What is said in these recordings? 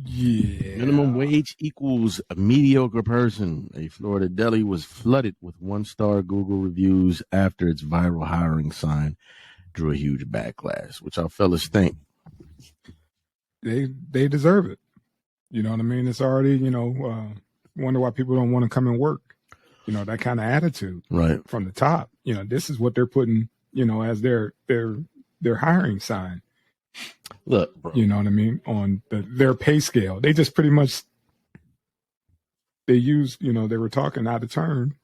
Yeah. Minimum wage equals a mediocre person. A Florida deli was flooded with one-star Google reviews after its viral hiring sign drew a huge backlash. Which our fellas think? They deserve it. You know what I mean? It's already, wonder why people don't want to come and work. That kind of attitude Right from the top. This is what they're putting, as their hiring sign. Look, bro. You know what I mean? On their pay scale. They just pretty much, they used, they were talking out of turn,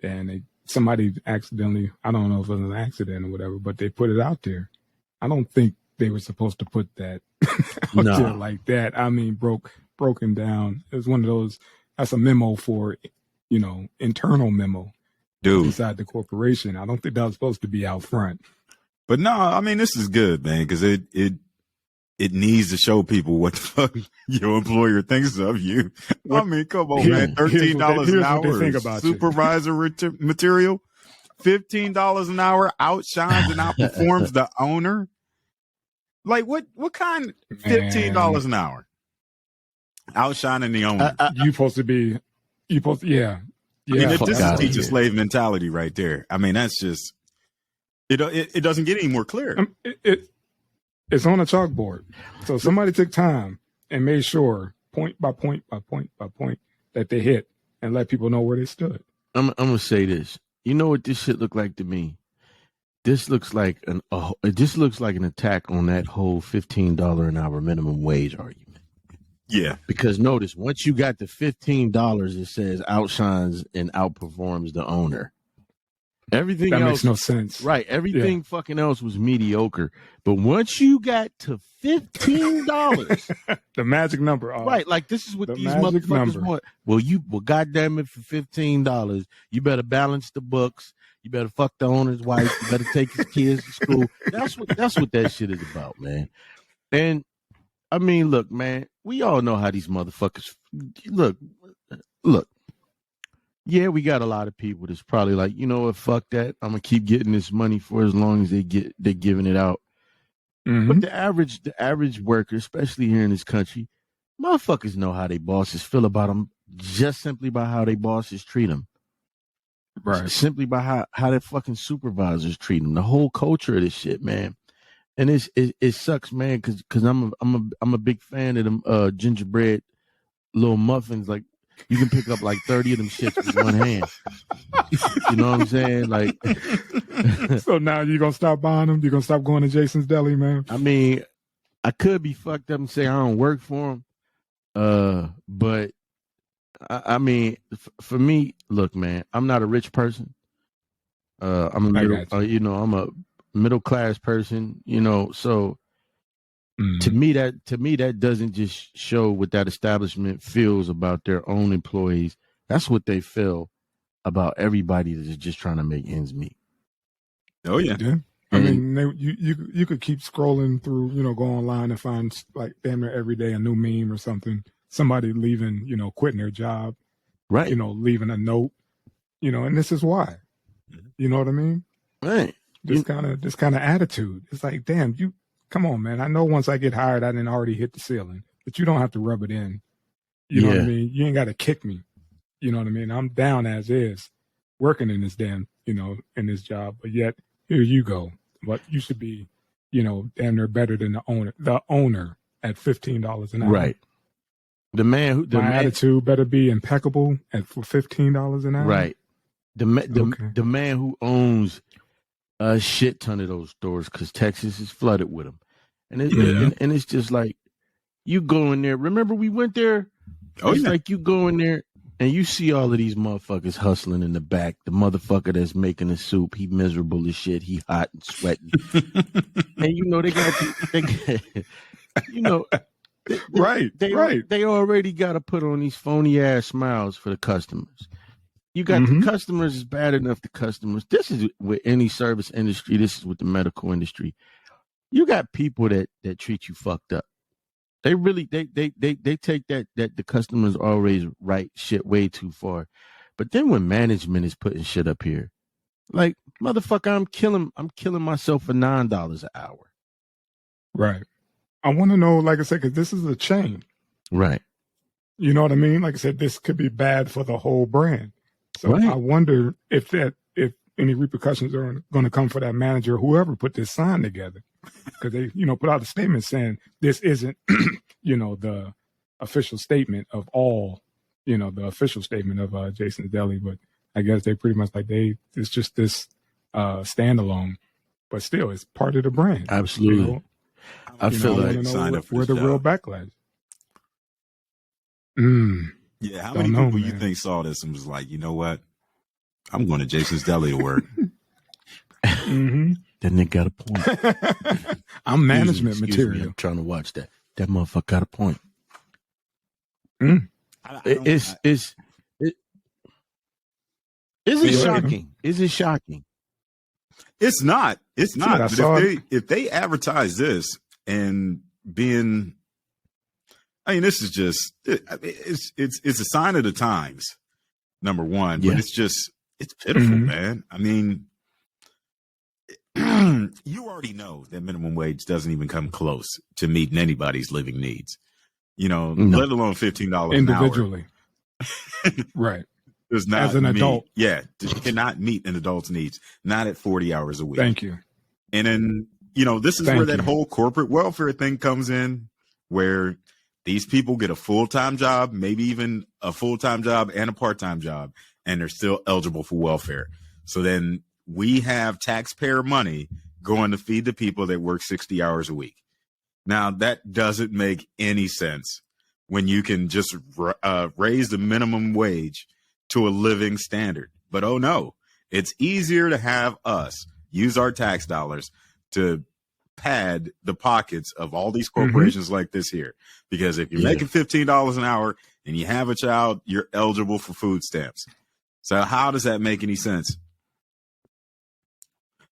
and somebody accidentally, I don't know if it was an accident or whatever, but they put it out there. I don't think they were supposed to put that out there like that. I mean, broken down. It was one of those, that's a memo for, internal memo. Dude. Inside the corporation. I don't think that was supposed to be out front. But no, I mean, this is good, man, because it needs to show people what the fuck your employer thinks of you. I mean, come on, man. $13 an hour supervisor material. $15 an hour outshines and outperforms the owner. Like what kind? $15 an hour outshining the owner. Yeah. I mean, this is teacher slave mentality right there. I mean, that's just it doesn't get any more clear. It's on a chalkboard. So somebody took time and made sure point by point by point by point that they hit and let people know where they stood. I'm gonna say this. You know what this shit look like to me? This looks like an attack on that whole $15 an hour minimum wage argument. Yeah. Because notice, once you got the $15, it says outshines and outperforms the owner. Everything that else makes no sense. Right. Everything fucking else was mediocre. But once you got to $15, the magic number. Right. Like this is what these motherfuckers want. Well, goddamn it, for $15, you better balance the books. You better fuck the owner's wife. You better take his kids to school. That's what that shit is about, man. And I mean, look, man, we all know how these motherfuckers look. Yeah, we got a lot of people that's probably like, you know what, fuck that. I'm gonna keep getting this money for as long as they're giving it out. Mm-hmm. But the average worker, especially here in this country, motherfuckers know how they bosses feel about them just simply by how they bosses treat them. Right. Simply by how their fucking supervisors treat them. The whole culture of this shit, man. And it sucks, man, because I'm a big fan of them gingerbread little muffins. Like you can pick up like 30 of them shits with one hand. You know what I'm saying? Like, so now you're gonna stop buying them? You're gonna stop going to Jason's Deli, man? I mean, I could be fucked up and say I don't work for them, but I mean, for me, look, man, I'm not a rich person. I'm a middle class person, so to me that doesn't just show what that establishment feels about their own employees. That's what they feel about everybody that is just trying to make ends meet. Oh yeah. I mean, you could keep scrolling through, go online and find like damn near every day a new meme or something. Somebody leaving, quitting their job, right? Leaving a note, and this is why. You know what I mean? Right. This kind of attitude. It's like, damn, come on, man. I know once I get hired, I didn't already hit the ceiling, but you don't have to rub it in. You know what I mean? You ain't got to kick me. You know what I mean? I'm down as is, working in this damn, in this job, but yet here you go. But you should be, damn near better than the owner. The owner at $15 an hour. Right. My attitude better be impeccable for $15 an hour. Right. The man who owns a shit ton of those stores, because Texas is flooded with them, and it's just like you go in there. Remember we went there? It's like you go in there and you see all of these motherfuckers hustling in the back. The motherfucker that's making the soup, he miserable as shit. He hot and sweating, and they already got to put on these phony ass smiles for the customers. You got the customers is bad enough. The customers. This is with any service industry. This is with the medical industry. You got people that treat you fucked up. They really they take that the customers always right shit way too far. But then when management is putting shit up here, like motherfucker, I'm killing myself for $9 an hour. Right. I want to know, like I said, because this is a chain. Right. You know what I mean? Like I said, this could be bad for the whole brand. So right. I wonder if any repercussions are going to come for that manager, whoever put this sign together, because they, put out a statement saying this isn't, the official statement of all, the official statement of Jason's Deli, but I guess they pretty much it's just this standalone, but still it's part of the brand. Absolutely. I feel like where the real backlash. Yeah, how many people you think saw this and was like, you know what? I'm going to Jason's Deli to work. That nigga got a point. I'm management material. Me, I'm trying to watch that. That motherfucker got a point. Is it shocking? Is it shocking? It's not. It's not. But if they advertise this and being, this is just it's a sign of the times. Number one, but it's pitiful, man. You already know that minimum wage doesn't even come close to meeting anybody's living needs. Let alone $15 individually. An hour. Right. Does not as an adult. Yeah, cannot meet an adult's needs. Not at 40 hours a week. Thank you. And then this is where that whole corporate welfare thing comes in, where these people get a full-time job, maybe even a full-time job and a part-time job, and they're still eligible for welfare. So then we have taxpayer money going to feed the people that work 60 hours a week. Now, that doesn't make any sense when you can just raise the minimum wage to a living standard. But oh no, it's easier to have us use our tax dollars to pad the pockets of all these corporations like this here. Because if you're making $15 an hour and you have a child, you're eligible for food stamps. So how does that make any sense?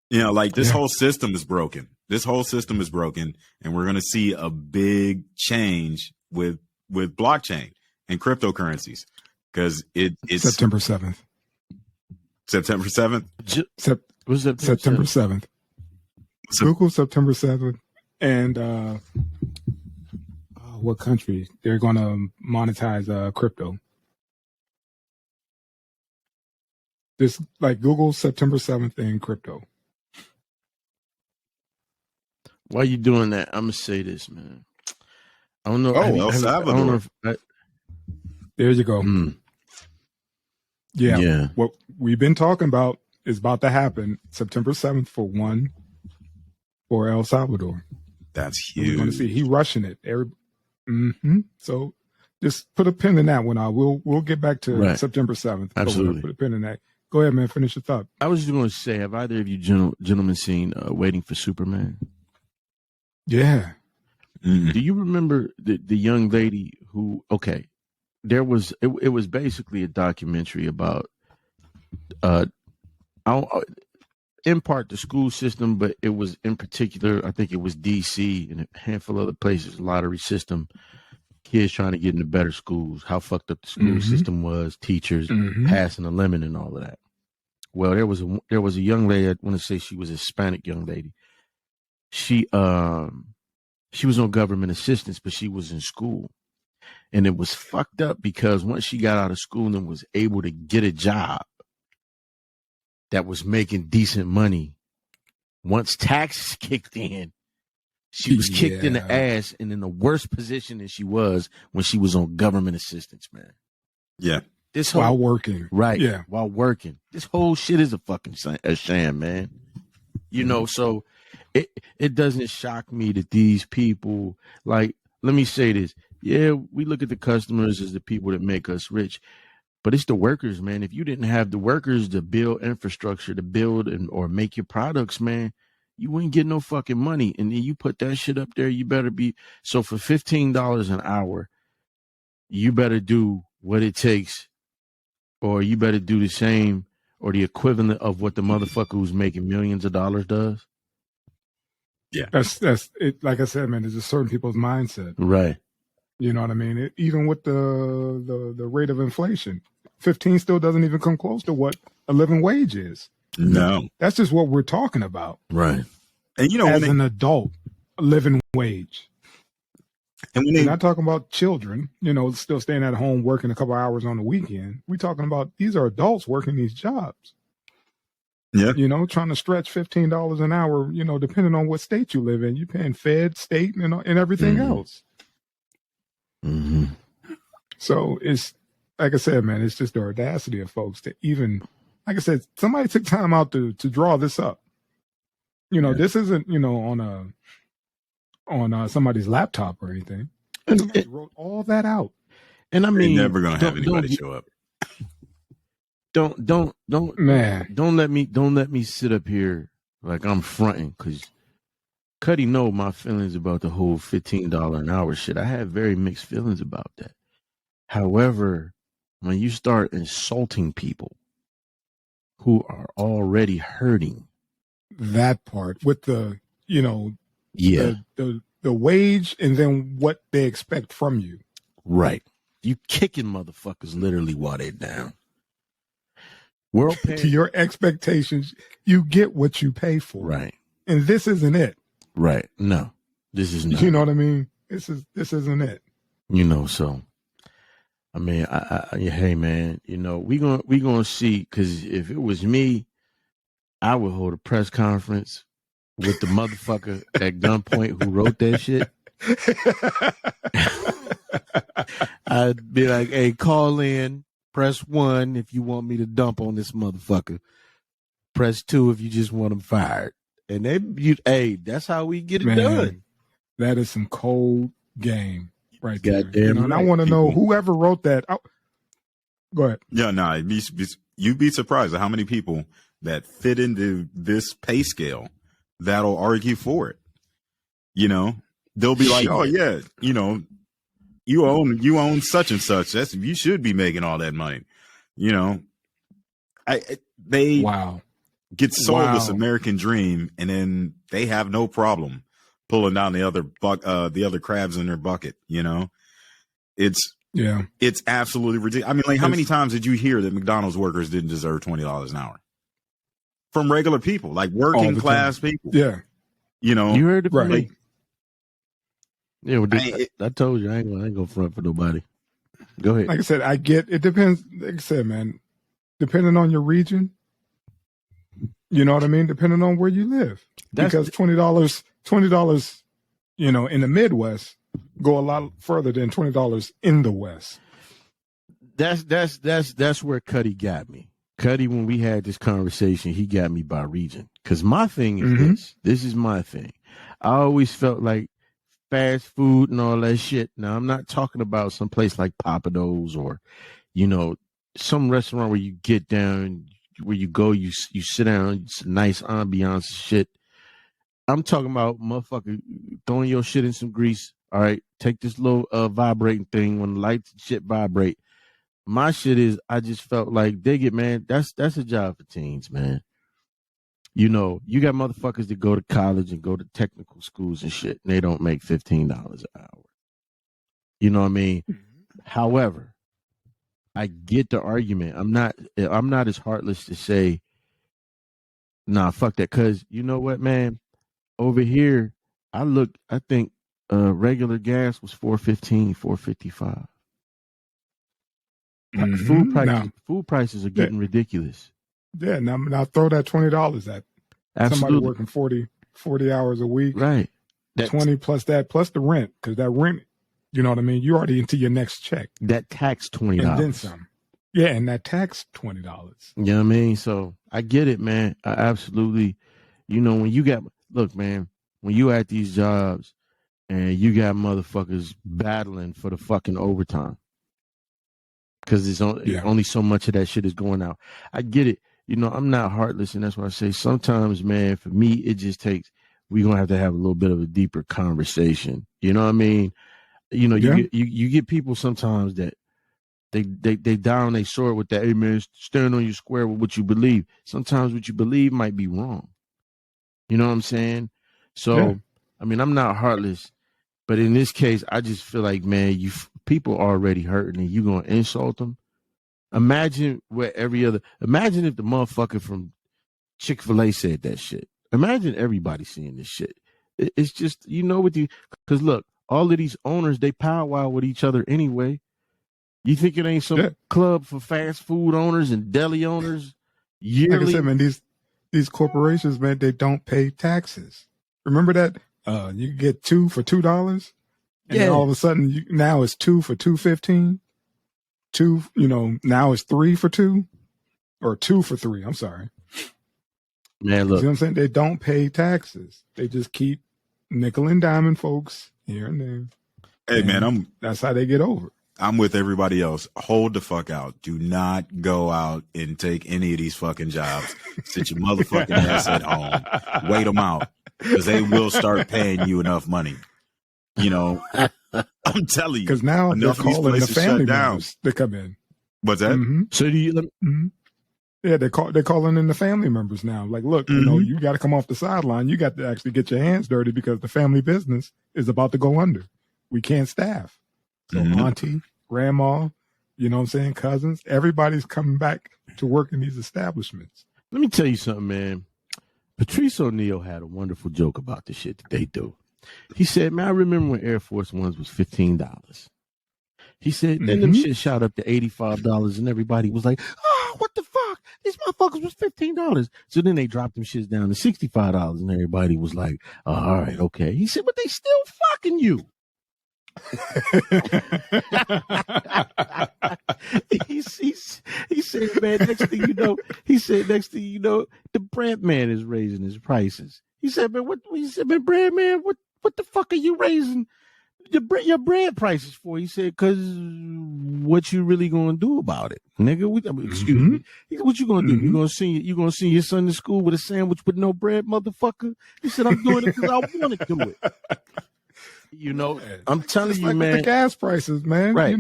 This whole system is broken. This whole system is broken, and we're going to see a big change with blockchain and cryptocurrencies, because it's September 7th. September 7th? Was it September 7th? Google September 7th. And what country? They're going to monetize crypto. This Google September 7th and crypto. Why you doing that? I'm gonna say this, man. I don't know. El Salvador. There you go. Yeah. What we've been talking about is about to happen September 7th for El Salvador. That's huge. We're going to see. He rushing it. So just put a pin in that one. We'll get back to September 7th. Absolutely. Put a pin in that. Go ahead, man. Finish your thought. I was just going to say, have either of you gentlemen seen Waiting for Superman? Yeah. Do you remember the young lady who? Okay, it was basically a documentary about in part the school system, but it was in particular, I think it was DC and a handful of other places, lottery system, kids trying to get into better schools, how fucked up the school system was, teachers passing the limit and all of that. Well, there was a young lady, I want to say she was a Hispanic young lady. She was on government assistance, but she was in school. And it was fucked up because once she got out of school and was able to get a job that was making decent money, once taxes kicked in, she was kicked in the ass and in the worst position that she was when she was on government assistance, man. Yeah. While working. Right. Yeah. While working. This whole shit is a sham, man. So it doesn't shock me that these people, let me say this. Yeah, we look at the customers as the people that make us rich, but it's the workers, man. If you didn't have the workers to build infrastructure, to build or make your products, man, you wouldn't get no fucking money. And then you put that shit up there, you better be. So for $15 an hour, you better do what it takes, or you better do the same or the equivalent of what the motherfucker who's making millions of dollars does. Yeah. That's it. Like I said, man, there's just certain people's mindset. Right. You know what I mean? Even with the rate of inflation, 15 still doesn't even come close to what a living wage is. No. That's just what we're talking about. Right. And as an adult, a living wage. And when we're not talking about children, still staying at home working a couple hours on the weekend. We're talking about these are adults working these jobs. Yeah. Trying to stretch $15 an hour, depending on what state you live in. You're paying Fed, state, and everything else. Mm-hmm. So it's, like I said, man, it's just the audacity of folks to even, like I said, somebody took time out to draw this up. This isn't, on somebody's laptop or anything. Somebody wrote all that out. And I mean, they're never gonna have anybody show up. Don't man. Don't let me sit up here like I'm fronting, because Cuddy know my feelings about the whole $15 an hour shit. I have very mixed feelings about that. However, when you start insulting people who are already hurting, that part with the the wage and then what they expect from you, right? You kicking motherfuckers literally while they're down. World pay to your expectations, you get what you pay for, right? And this isn't it, right? No, this is not. You know what I mean? This isn't it. So I mean, hey man, we gonna see, because if it was me, I would hold a press conference with the motherfucker at gunpoint who wrote that shit. I'd be like, hey, call in, press 1 if you want me to dump on this motherfucker. Press 2 if you just want him fired. And that's how we get it done. That is some cold game right Goddamn there. And I want to know whoever wrote that. Go ahead. Yeah, you'd be surprised at how many people that fit into this pay scale that'll argue for it. They'll be like, oh yeah, you own such and such. You should be making all that money. They get sold this American dream, and then they have no problem pulling down the other crabs in their bucket. It's absolutely ridiculous. I mean, like, how many times did you hear that McDonald's workers didn't deserve $20 an hour from regular people, like working class people? Yeah, you heard it from right. me. Yeah, I told you I ain't gonna front for nobody. Go ahead. Like I said, I get it. Depends. Like I said, man, depending on your region, you know what I mean. Depending on where you live, because $20, in the Midwest, go a lot further than $20 in the West. That's where Cuddy got me. Cuddy, when we had this conversation, he got me by region. Because my thing is this. This is my thing. I always felt like fast food and all that shit. Now, I'm not talking about some place like Papados or, some restaurant where you get down, where you go, you sit down, it's a nice ambiance shit. I'm talking about motherfucker throwing your shit in some grease. All right, take this little vibrating thing when the lights and shit vibrate. My shit is, I just felt like, dig it, man. That's a job for teens, man. You got motherfuckers that go to college and go to technical schools and shit, and they don't make $15 an hour. You know what I mean? However, I get the argument. I'm not as heartless to say, nah, fuck that. Cause you know what, man? Over here, I think regular gas was $4.15, $4.55. Food prices are getting ridiculous. Yeah, now throw that $20 at somebody working 40 hours a week. Right. 20 plus that, plus the rent, because that rent, you know what I mean? You're already into your next check. That tax $20. And then some. Yeah, and that tax $20. You know what I mean? So I get it, man. I absolutely, when you look, man, when you at these jobs and you got motherfuckers battling for the fucking overtime, because there's only so much of that shit is going out. I get it. I'm not heartless, and that's why I say sometimes, man, for me, it just takes, we're going to have a little bit of a deeper conversation. You know what I mean? You get people sometimes that they down they sword with that, hey, man, stand on your square with what you believe. Sometimes what you believe might be wrong. You know what I'm saying? So, I mean, I'm not heartless, but in this case, I just feel like, man, people are already hurting and you going to insult them. Imagine if the motherfucker from Chick-fil-A said that shit. Imagine everybody seeing this shit. It's just, because look, all of these owners, they powwow with each other anyway. You think it ain't some club for fast food owners and deli owners yearly? Like I said, man, these corporations, man, they don't pay taxes. Remember that? You get 2 for $2, and then all of a sudden now it's 2 for $2.15. 2, now it's 3 for $2, or 2 for $3. I'm sorry. Man, look, you see what I'm saying? They don't pay taxes. They just keep nickel and diming folks here and there. Hey, man, that's how they get over. I'm with everybody else. Hold the fuck out. Do not go out and take any of these fucking jobs. Sit your motherfucking ass at home. Wait them out, because they will start paying you enough money. I'm telling you. Because now they're calling the family members to come in. What's that? Mm-hmm. So do you? Mm-hmm. Yeah, they're calling in the family members now. Like, look, you got to come off the sideline. You got to actually get your hands dirty, because the family business is about to go under. We can't staff. So auntie, grandma, you know what I'm saying, cousins, everybody's coming back to work in these establishments. Let me tell you something, man. Patrice O'Neal had a wonderful joke about the shit that they do. He said, man, I remember when Air Force Ones was $15. He said, then them shit shot up to $85, and everybody was like, oh, what the fuck? These motherfuckers was $15. So then they dropped them shits down to $65, and everybody was like, oh, all right, okay. He said, but they still fucking you. he said, man, next thing you know, the bread man is raising his prices. He said, man, man, bread man, what the fuck are you raising your bread prices for? He said, because what you really gonna do about it, nigga? Excuse me. He said, what you gonna do? You gonna send your son to school with a sandwich with no bread, motherfucker? He said, I'm doing it because I want to do it. I'm telling you, man. With the gas prices, man. Right. You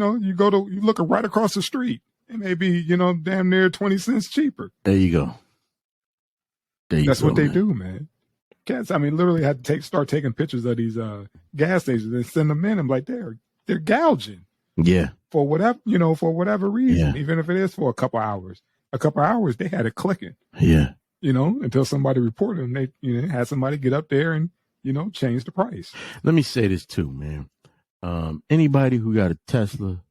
look right across the street. It may be, damn near 20 cents cheaper. There you go. That's what they do, man. Cats, literally had to start taking pictures of these gas stations and send them in. I'm like, they're gouging. Yeah. For whatever reason, even if it is for a couple hours. A couple hours, they had it clicking. Yeah. Until somebody reported them. They had somebody get up there and change the price. Let me say this too, man. Anybody who got a Tesla,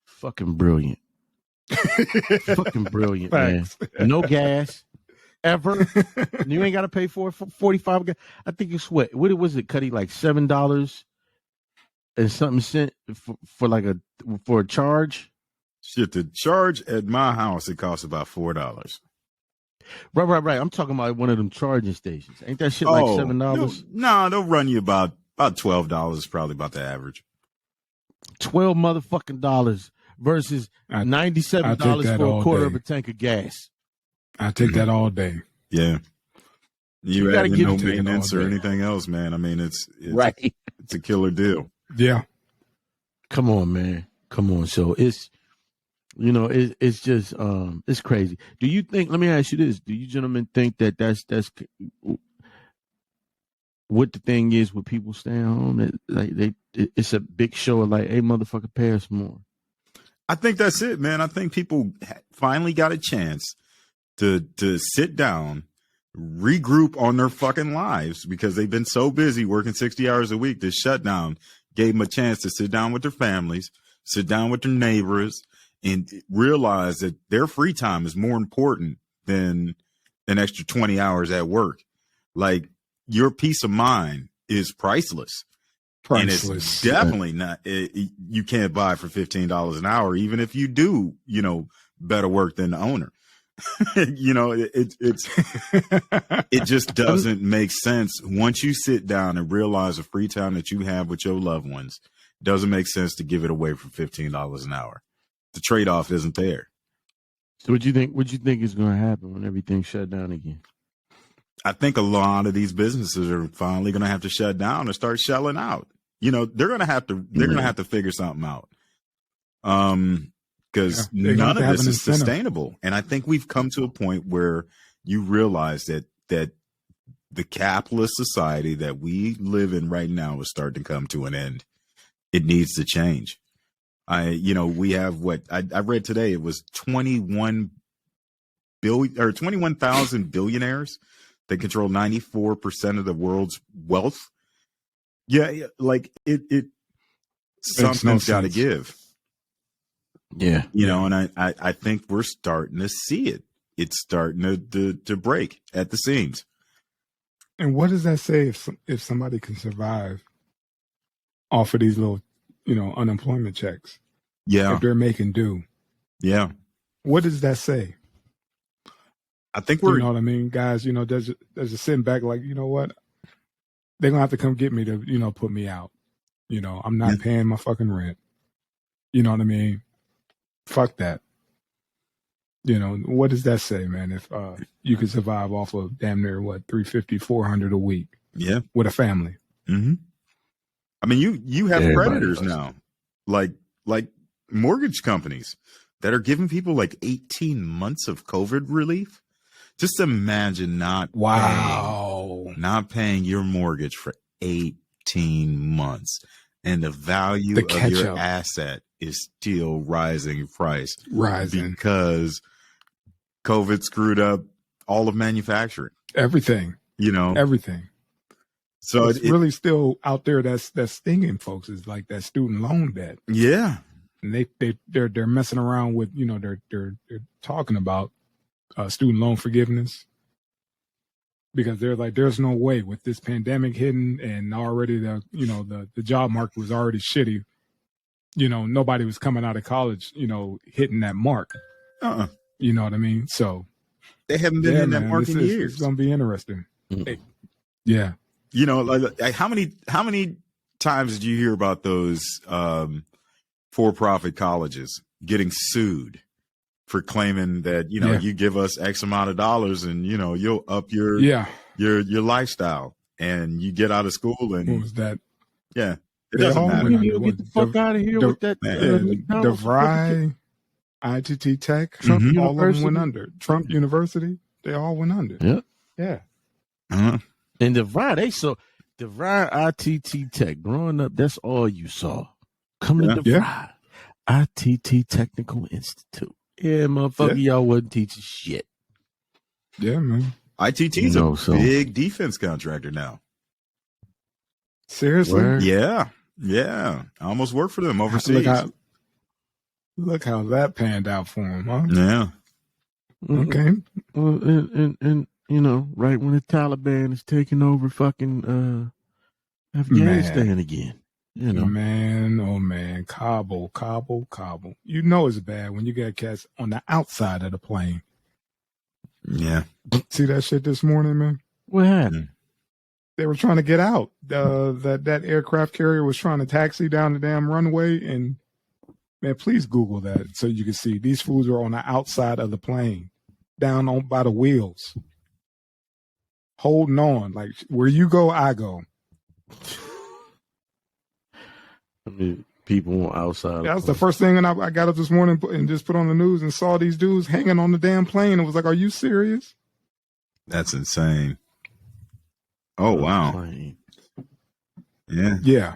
fucking brilliant. Fucking brilliant, man. No gas. Ever. You ain't got to pay for it for 45. I think it's what was it, Cuddy? Like $7 and something cent for a charge. Shit, the charge at my house, it costs about $4. Right. I'm talking about one of them charging stations. Ain't that shit like $7? No, they'll run you about $12. Probably about the average. $12 motherfucking dollars versus $97 for a quarter of a tank of gas. I take that all day. Yeah. You gotta give no maintenance or anything else, man. It's right. It's a killer deal. Yeah. Come on, man. Come on. So it's it's just it's crazy. Do you think? Let me ask you this: do you gentlemen think that that's what the thing is with people staying home? It's a big show of like, hey, motherfucker, pay us more. I think that's it, man. I think people finally got a chance to sit down, regroup on their fucking lives, because they've been so busy working 60 hours a week. This shutdown gave them a chance to sit down with their families, sit down with their neighbors, and realize that their free time is more important than an extra 20 hours at work. Like, your peace of mind is priceless. And it's definitely not, you can't buy for $15 an hour, even if you do, better work than the owner. It just doesn't make sense. Once you sit down and realize the free time that you have with your loved ones, doesn't make sense to give it away for $15 an hour. The trade-off isn't there. So what you think is going to happen when everything shut down again? I think a lot of these businesses are finally going to have to shut down and start shelling out. They're going to have to figure something out. Because none of this is sustainable. And I think we've come to a point where you realize that the capitalist society that we live in right now is starting to come to an end. It needs to change. We have what I read today. It was 21,000 billionaires that control 94% of the world's wealth. Yeah, like it something's got to give. Yeah. You know, and I think we're starting to see it. It's starting to break at the seams. And what does that say if somebody can survive off of these little, unemployment checks? Yeah. If they're making do. Yeah. What does that say? I think we're, you know what I mean? Guys, there's a sitting back like, you know what? They're going to have to come get me to, put me out. I'm not paying my fucking rent. You know what I mean? Fuck that. What does that say, man? If you could survive off of damn near $350, $400 a week, with a family. Mm-hmm. I mean, you have predators now, like mortgage companies that are giving people like 18 months of COVID relief. Just imagine not paying your mortgage for 18 months, and the value of your asset is still rising in price, because COVID screwed up all of manufacturing. Everything. Everything. So it's really still out there that's stinging folks, is like that student loan debt. Yeah. And they're messing around with, they're talking about student loan forgiveness, because they're like, there's no way with this pandemic hitting and already the job market was already shitty. Nobody was coming out of college, hitting that mark. You know what I mean? So they haven't been in that mark in years. It's going to be interesting. Mm-hmm. Yeah. Like how many times did you hear about those for-profit colleges getting sued for claiming that, you give us X amount of dollars and, you'll up your lifestyle, and you get out of school and what was that? Yeah. It doesn't matter. Get the fuck out of here with that. DeVry, ITT Tech, Trump all of them went under. Trump University, they all went under. Yeah. Yeah. Uh-huh. And DeVry, ITT Tech. Growing up, that's all you saw. Coming to DeVry, ITT Technical Institute. Yeah, motherfucker, y'all wasn't teaching shit. Yeah, man. ITT's a big defense contractor now. Seriously? Word? Yeah. I almost worked for them overseas. Look how that panned out for him, huh? Yeah. Okay. Well, and right when the Taliban is taking over fucking Afghanistan again. Man, oh man, Kabul. You know it's bad when you get cats on the outside of the plane. Yeah. See that shit this morning, man? What happened? They were trying to get out. That aircraft carrier was trying to taxi down the damn runway, and man, please Google that so you can see these fools are on the outside of the plane, down on by the wheels, holding on. Like where you go, I go. I mean, people outside. That was the first thing, and I got up this morning and just put on the news and saw these dudes hanging on the damn plane. And was like, "Are you serious?" That's insane. Oh wow. Yeah.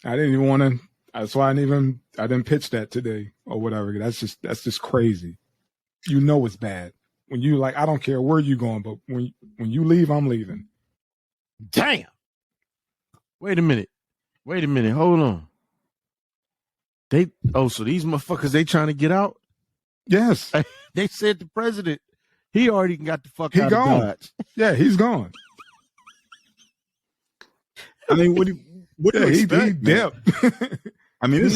I didn't even want to. That's why I didn't pitch that today or whatever. That's just crazy. It's bad when you like. I don't care where you going, but when you leave, I'm leaving. Damn. Wait a minute. Hold on. So these motherfuckers, they trying to get out? Yes. They said the president, he already got the fuck out gone. of Dodge. Yeah, he's gone. I mean, what do you expect? He dipped. I mean, this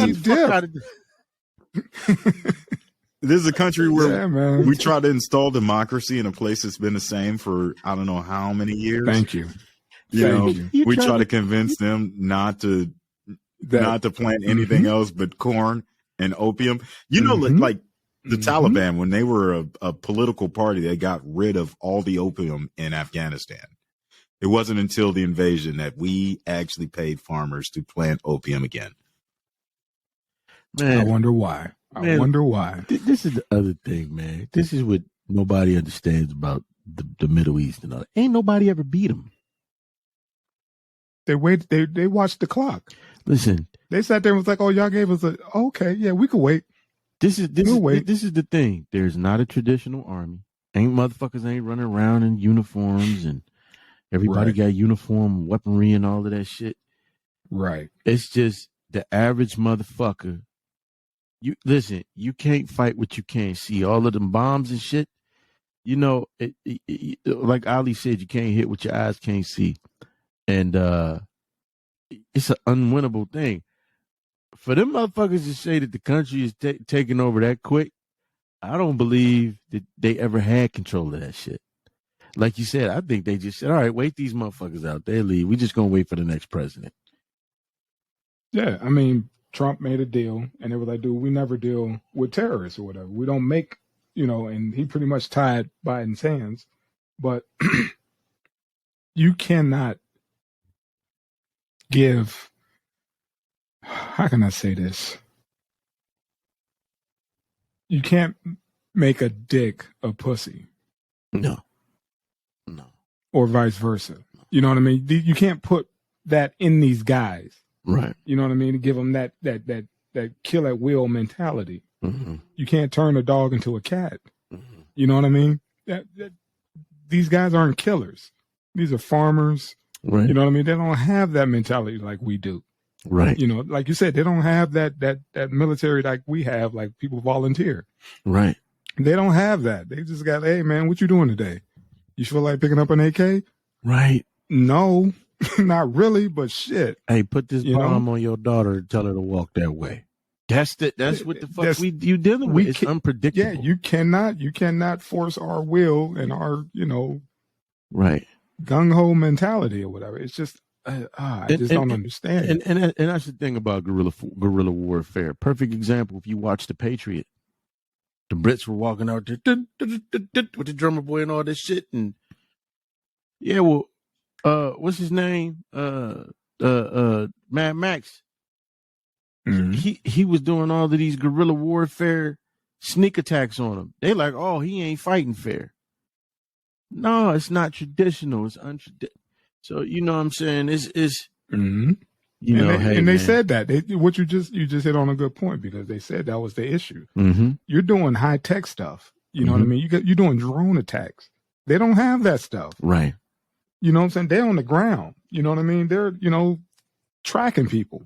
is a country where we try to install democracy in a place that's been the same for I don't know how many years. Thank you. We try to convince them not to plant anything else but corn and opium. Like the Taliban, when they were a political party, they got rid of all the opium in Afghanistan. It wasn't until the invasion that we actually paid farmers to plant opium again. Man, I wonder why. This is the other thing, man. This is what nobody understands about the Middle East and all that. Ain't nobody ever beat them. They watched the clock. Listen, they sat there and was like, "Oh, y'all gave us okay, yeah, we could wait." This is the thing. There's not a traditional army. Motherfuckers ain't running around in uniforms and everybody got uniform weaponry and all of that shit. Right. It's just the average motherfucker. You listen, you can't fight what you can't see. All of them bombs and shit, you know, like Ali said, you can't hit what your eyes can't see. And it's an unwinnable thing. For them motherfuckers to say that the country is taking over that quick, I don't believe that they ever had control of that shit. Like you said, I think they just said, all right, wait these motherfuckers out. They leave. We just going to wait for the next president. Yeah, I mean, Trump made a deal, and they were like, dude, we never deal with terrorists or whatever. We don't make, and he pretty much tied Biden's hands. But you cannot give, how can I say this? You can't make a dick a pussy. No. Or vice versa. You know what I mean? You can't put that in these guys. Right. You know what I mean? To give them that kill at will mentality. Mm-hmm. You can't turn a dog into a cat. Mm-hmm. You know what I mean? These guys aren't killers. These are farmers. Right. You know what I mean? They don't have that mentality like we do. Right. Like you said, they don't have that military like we have, like people volunteer. Right. They don't have that. They just got, hey man, what you doing today? You feel like picking up an AK? Right. No, not really, but shit. Hey, put this bomb on your daughter and tell her to walk that way. That's what the fuck you dealing with. It's unpredictable. Yeah, you cannot force our will and our, right, gung-ho mentality or whatever. It's just, I just don't understand. And that's the thing about guerrilla warfare. Perfect example, if you watch The Patriot. The Brits were walking out there with the drummer boy and all this shit. And yeah, well, what's his name? Mad Max. Mm-hmm. He was doing all of these guerrilla warfare sneak attacks on him. They like, oh, he ain't fighting fair. No, it's not traditional. It's untraditional. So you know what I'm saying? It's mm-hmm. They said that. What you just hit on a good point, because they said that was the issue. Mm-hmm. You're doing high tech stuff. You know what I mean? You're doing drone attacks. They don't have that stuff. Right. You know what I'm saying? They're on the ground. You know what I mean? They're, tracking people.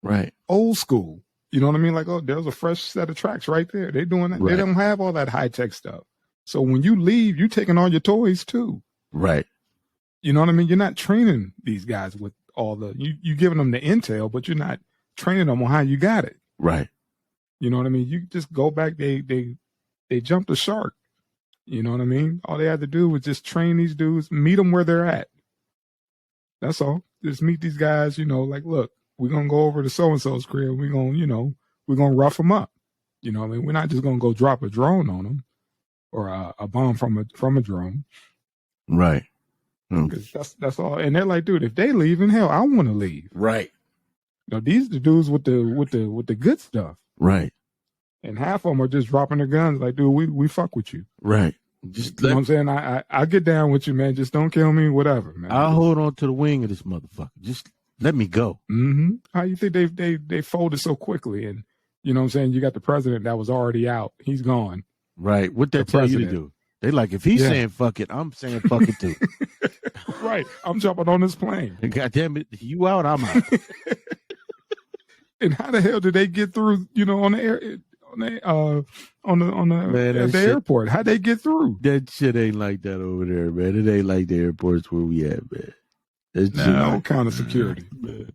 Right. Old school. You know what I mean? Like, oh, there's a fresh set of tracks right there. They're doing that. Right. They don't have all that high tech stuff. So when you leave, you're taking all your toys too. Right. You know what I mean? You're not training these guys with all the, you giving them the intel, but you're not training them on how you got it. Right. You know what I mean? You just go back. They jumped the shark. You know what I mean? All they had to do was just train these dudes, meet them where they're at. That's all. Just meet these guys, like, look, we're going to go over to so-and-so's crib. We're going to, we're going to rough them up. You know what I mean? We're not just going to go drop a drone on them or a bomb from a drone. Right. Because that's all. And they're like, dude, if they leave, in hell, I want to leave. Right. These are the dudes with the good stuff. Right. And half of them are just dropping their guns like, dude, we fuck with you. Right. You know what I'm saying? I get down with you, man. Just don't kill me, whatever, man. I'll hold on to the wing of this motherfucker. Just let me go. Mm-hmm. How you think they folded so quickly? And you know what I'm saying? You got the president that was already out. He's gone. Right. What that tell you to do? They like, if he's saying fuck it, I'm saying fuck it too. Right. I'm jumping on this plane. God damn it. You out, I'm out. And how the hell did they get through, on the air, at the airport? How'd they get through? That shit ain't like that over there, man. It ain't like the airports where we at, man. It's no kind of security. Man.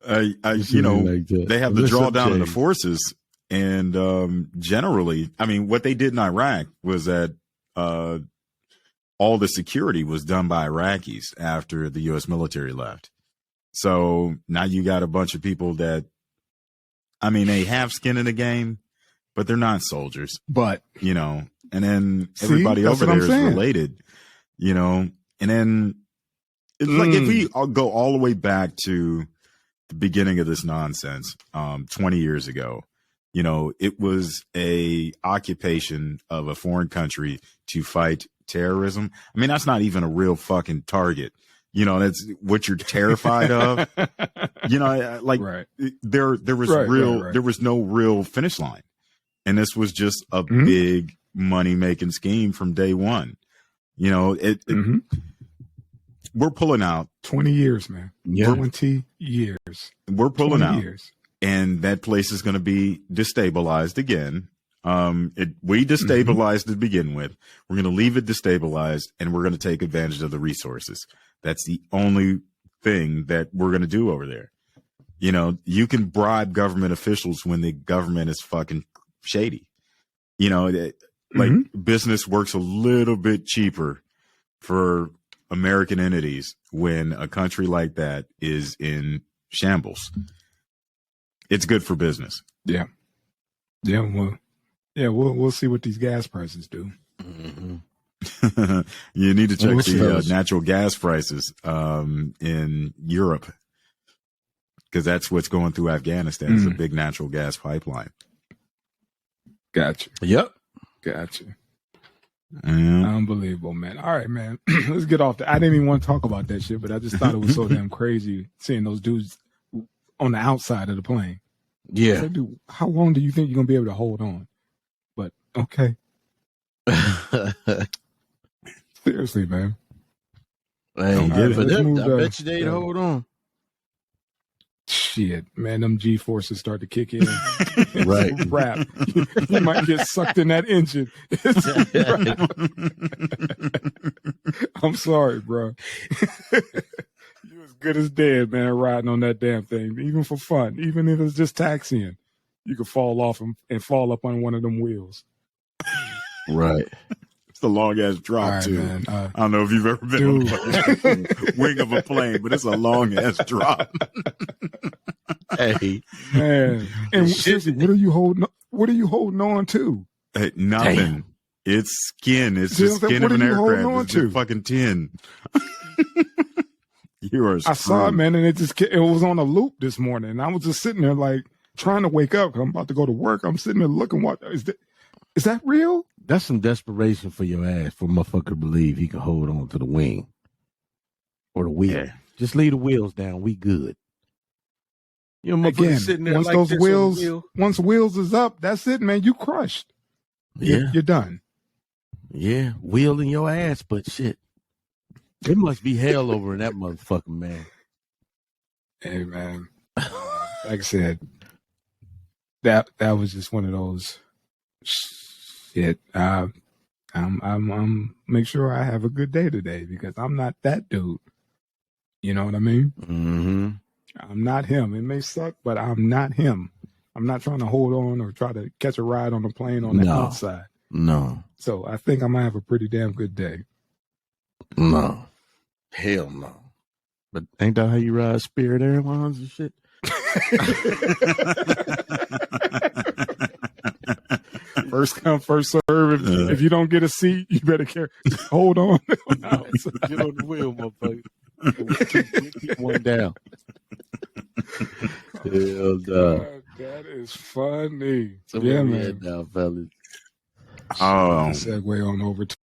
They have the drawdown of the forces. And generally, I mean, what they did in Iraq was that all the security was done by Iraqis after the U.S. military left. So now you got a bunch of people that, I mean, they have skin in the game, but they're not soldiers. But, and then everybody over there is related, and then it's like if we go all the way back to the beginning of this nonsense, 20 years ago, it was a occupation of a foreign country to fight terrorism. I mean, that's not even a real fucking target. That's what you're terrified of. Right. There was no real finish line. And this was just a big money making scheme from day one. we're pulling out 20 years, man. Yeah. 20 years. We're pulling out. Years. And that place is going to be destabilized again. We destabilized to begin with. We're going to leave it destabilized, and we're going to take advantage of the resources. That's the only thing that we're going to do over there. You know, you can bribe government officials when the government is fucking shady. You know, like business works a little bit cheaper for American entities when a country like that is in shambles. It's good for business. Yeah. Yeah. Well, yeah, we'll see what these gas prices do. Mm-hmm. You need to check the natural gas prices in Europe, because that's what's going through Afghanistan. Is a big natural gas pipeline. Gotcha. Yep. Gotcha. Unbelievable, man. All right, man. Let's get off I didn't even want to talk about that shit, but I just thought it was so damn crazy seeing those dudes on the outside of the plane. Yeah. Like, dude, how long do you think you're going to be able to hold on? But, okay. Seriously, man. Hey, for them, I bet you they'd hold on. Shit, man, them G-forces start to kick in. Right. Rap. You might get sucked in that engine. I'm sorry, bro. You as good as dead, man, riding on that damn thing, even for fun. Even if it's just taxiing, you could fall off and fall up on one of them wheels. Right. It's a long ass drop, right, too. Man, I don't know if you've ever been on the wing of a plane, but it's a long ass drop. Hey, man. And seriously, what are you holding on to? Hey, nothing. Damn. It's skin. It's the skin of an aircraft. It's just fucking tin. You are screwed. I saw it, man, and it was on a loop this morning. And I was just sitting there like trying to wake up. I'm about to go to work. I'm sitting there looking. What is that real? That's some desperation for your ass for a motherfucker to believe he can hold on to the wing or the wheel. Yeah. Just leave the wheels down. We good. You know, again, sitting there once like those once wheels is up, that's it, man. You crushed. Yeah, you're done. Yeah, wheel in your ass, but shit, it must be hell over in that motherfucker, man. Hey, man, like I said, that was just one of those. Shit, I'm make sure I have a good day today because I'm not that dude. You know what I mean? Mm-hmm. I'm not him. It may suck, but I'm not him. I'm not trying to hold on or try to catch a ride on a plane on the outside. No. So I think I might have a pretty damn good day. No. Hell no. But ain't that how you ride Spirit Airlines and shit? First come, first serve. If you don't get a seat, you better hold on. Get on the wheel, motherfucker. We'll keep one down. Hell no. That is funny. So yeah, man. Now, fellas. Segue on over to